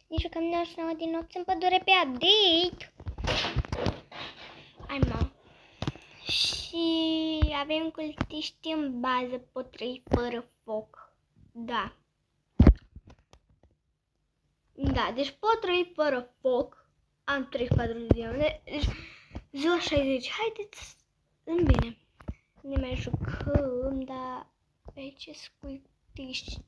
Nici că mi-au sunat din nopți în pădure pe update. Ai mă. Și avem cultiști în bază, pot trăi fără foc. Da. Da, deci pot trăi fără foc. Am 34 de diamante. Deci, ziua 60. Haideți. Bine. Ne mai jucăm, dar aici sunt cultiști.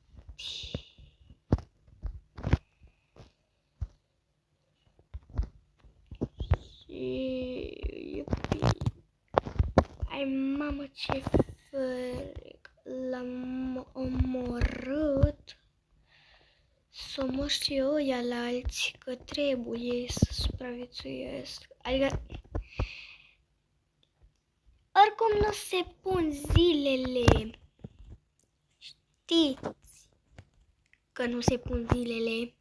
Ai mamă, ce fric. L-am omorât. Să mă știu ăia la alții că trebuie să supraviețuiesc. Adică oricum nu se pun zilele. Știți că nu se pun zilele.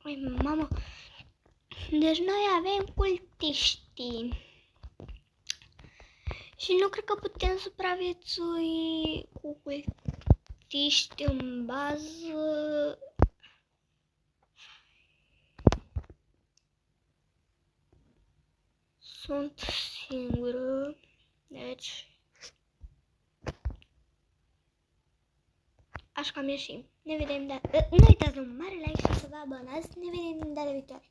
Ai mamă. Deci noi avem cultiști. Și nu cred că putem supraviețui cu cultiști în bază. Sunt singură. Deci așa că am ieșit. Ne vedem nu uitați un mare like și să vă abonați. Ne vedem data viitoare.